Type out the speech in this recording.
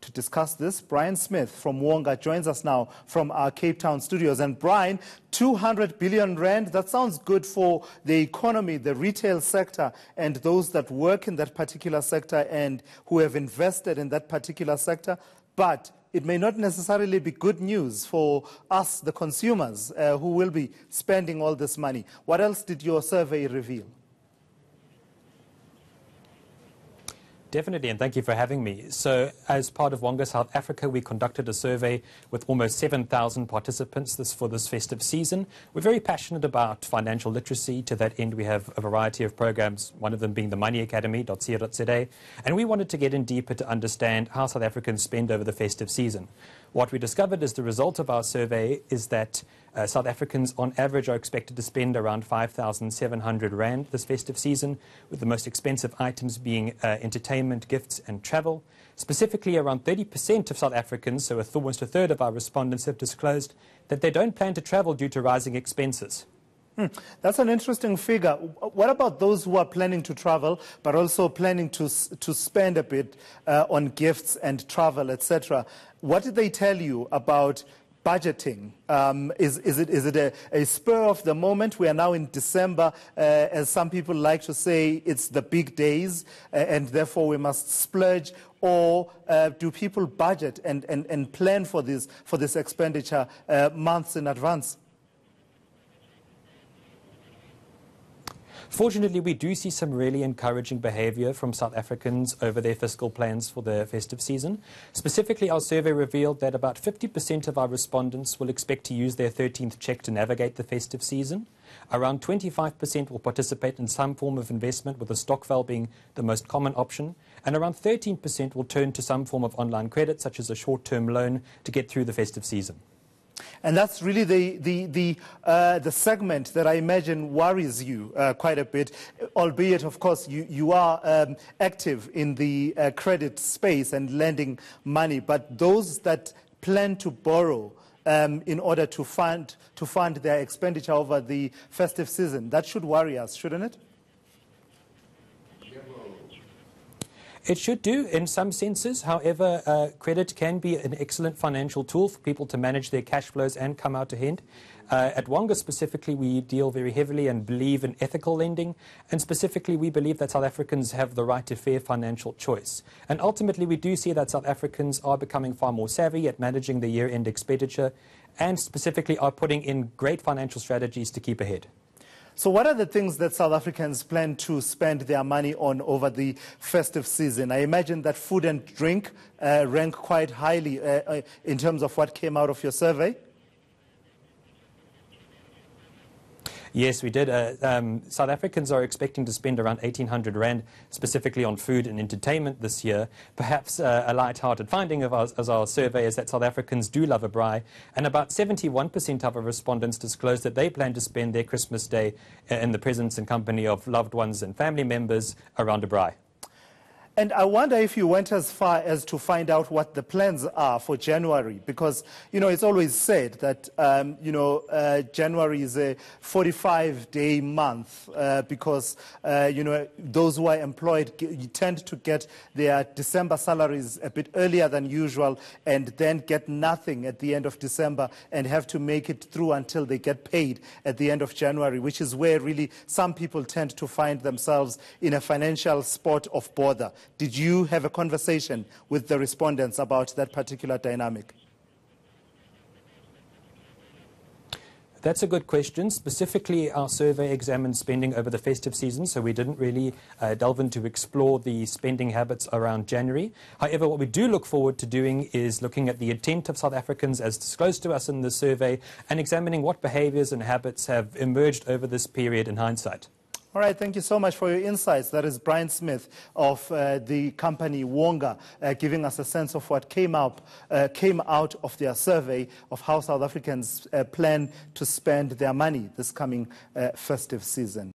to discuss this. Brian Smith from Wonga joins us now from our Cape Town studios. And Brian, 200 billion rand, that sounds good for the economy, the retail sector, and those that work in that particular sector and who have invested in that particular sector. But it may not necessarily be good news for us, the consumers, who will be spending all this money. What else did your survey reveal? Definitely, and thank you for having me. So, as part of Wonga South Africa, we conducted a survey with almost 7,000 participants for this festive season. We're very passionate about financial literacy. To that end, we have a variety of programs, one of them being the moneyacademy.co.za, and we wanted to get in deeper to understand how South Africans spend over the festive season. What we discovered as the result of our survey is that South Africans on average are expected to spend around 5,700 rand this festive season, with the most expensive items being entertainment, gifts and travel. Specifically, around 30% of South Africans, so almost a third of our respondents, have disclosed that they don't plan to travel due to rising expenses. That's an interesting figure. What about those who are planning to travel, but also planning to spend a bit on gifts and travel, etc.? What did they tell you about budgeting? Is it a spur of the moment? We are now in December, as some people like to say, it's the big days, and therefore we must splurge. Or do people budget and plan for this expenditure months in advance? Fortunately, we do see some really encouraging behaviour from South Africans over their fiscal plans for the festive season. Specifically, our survey revealed that about 50% of our respondents will expect to use their 13th cheque to navigate the festive season. Around 25% will participate in some form of investment, with a stokvel being the most common option. And around 13% will turn to some form of online credit, such as a short-term loan, to get through the festive season. And that's really the segment that I imagine worries you quite a bit, albeit, of course, you are active in the credit space and lending money. But those that plan to borrow in order to fund their expenditure over the festive season, that should worry us, shouldn't it? It should do in some senses. However, credit can be an excellent financial tool for people to manage their cash flows and come out ahead. At Wonga specifically, we deal very heavily and believe in ethical lending. And specifically, we believe that South Africans have the right to fair financial choice. And ultimately, we do see that South Africans are becoming far more savvy at managing their year-end expenditure, and specifically are putting in great financial strategies to keep ahead. So what are the things that South Africans plan to spend their money on over the festive season? I imagine that food and drink rank quite highly in terms of what came out of your survey. Yes, we did. South Africans are expecting to spend around 1,800 rand specifically on food and entertainment this year. Perhaps a light-hearted finding of our survey is that South Africans do love a braai, and about 71% of our respondents disclosed that they plan to spend their Christmas day in the presence and company of loved ones and family members around a braai. And I wonder if you went as far as to find out what the plans are for January, because, you know, it's always said that, January is a 45-day month because, those who are employed tend to get their December salaries a bit earlier than usual and then get nothing at the end of December and have to make it through until they get paid at the end of January, which is where really some people tend to find themselves in a financial spot of bother. Did you have a conversation with the respondents about that particular dynamic? That's a good question. Specifically, our survey examined spending over the festive season, so we didn't really delve into explore the spending habits around January. However, what we do look forward to doing is looking at the intent of South Africans as disclosed to us in the survey and examining what behaviours and habits have emerged over this period in hindsight. All right, thank you so much for your insights. That is Brian Smith of the company Wonga, giving us a sense of what came out of their survey of how South Africans plan to spend their money this coming festive season.